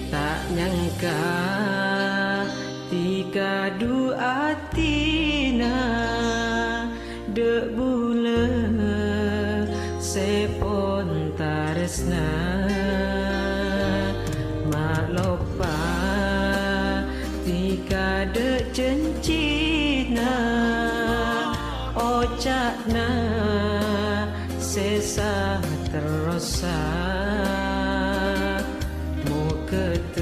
tak nyangka tika du atina dek bule sepon taresna mak lopa tika dek cencina ocakna sesa terosa mu ketet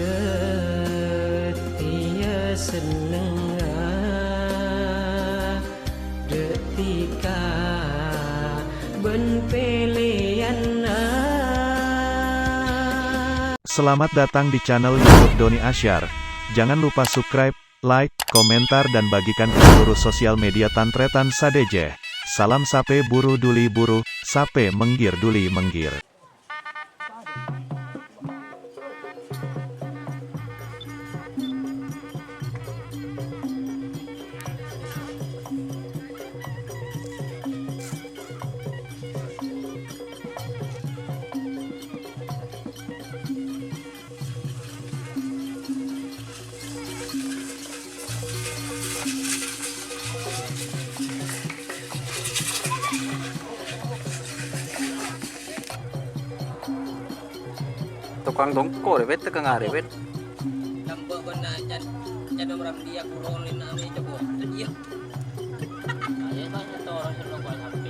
ia seneng detika ben pelean. Selamat datang di channel YouTube Doni Asyar. Jangan lupa subscribe, like, komentar dan bagikan ke seluruh sosial media Tantretan Sadejeh. Salam sape buru duli buru, sape menggir duli menggir. Tukang dongko rewet tukang rewet. Nampak benda jadi orang dia kurolin ame coba. Iya. Saya banyak orang yang lokal HP.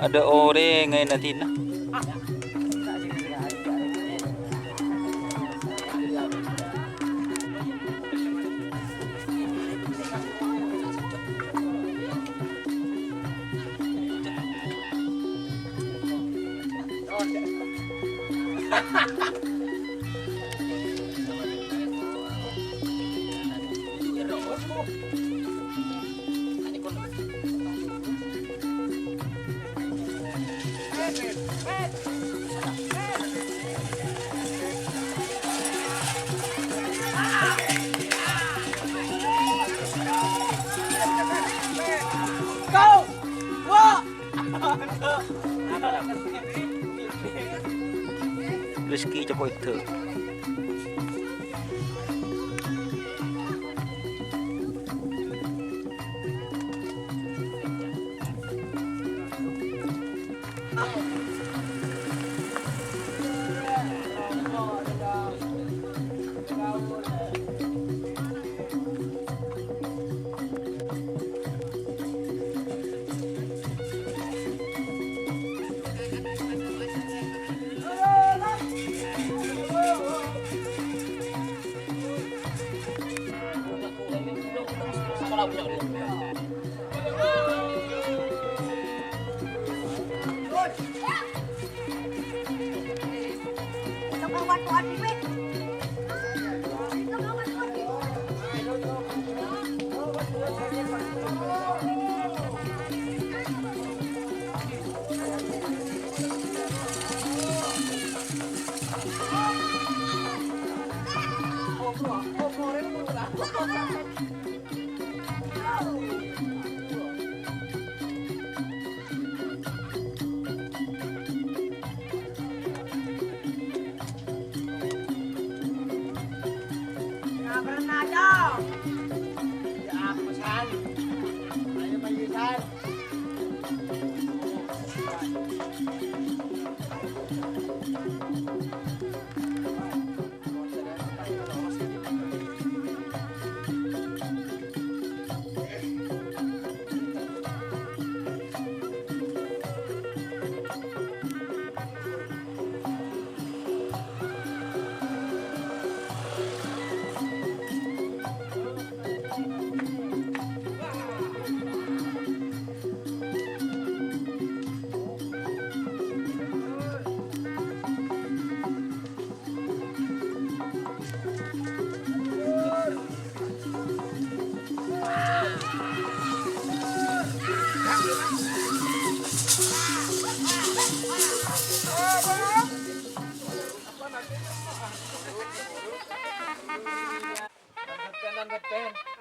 Ada ore ngayon natin na. Rezeki Joko itu.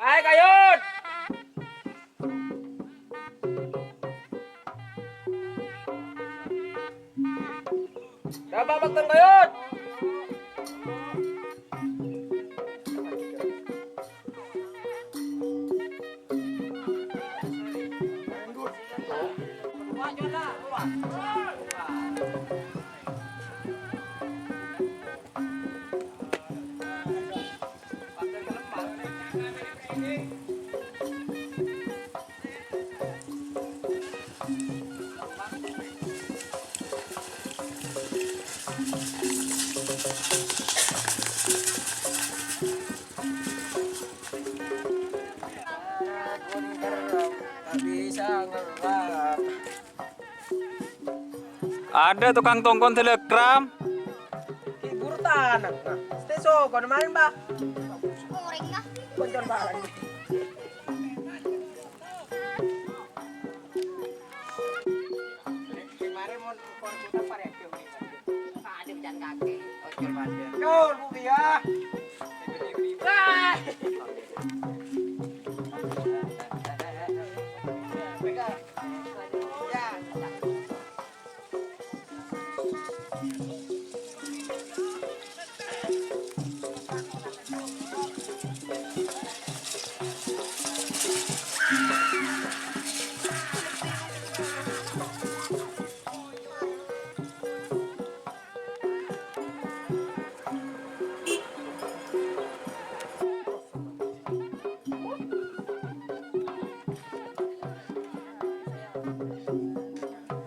Hai Kayun. Dapat bakten Kayun. Ada tukang tongkon telegram. Buru tanah. Steso, kau kemarin Mbak? Goreng lah. Koncon barang. Kemarin mau kita pakai ada jalan kaki. Koncon barang. Yul, Bu Bia.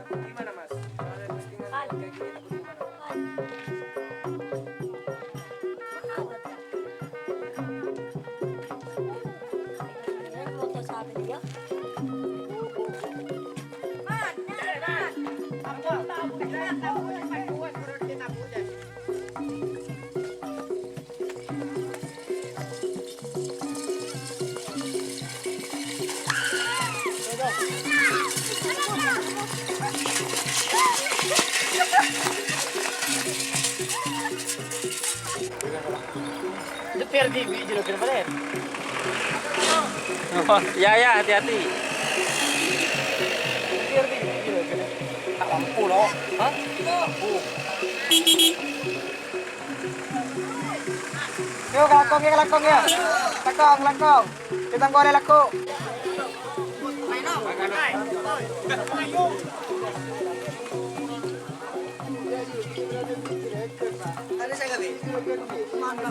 Gimana Mas? Ada postingan kayak gini takut gimana? Foto sabi dia. Nyetir di video kira-kira. Oh, ya hati-hati. Nyetir di video kira. Tak lampu loh. Hah? Lampu. Yuk lakong ya. Lakong. Kita goreng laku. Ada saya nggak? Mana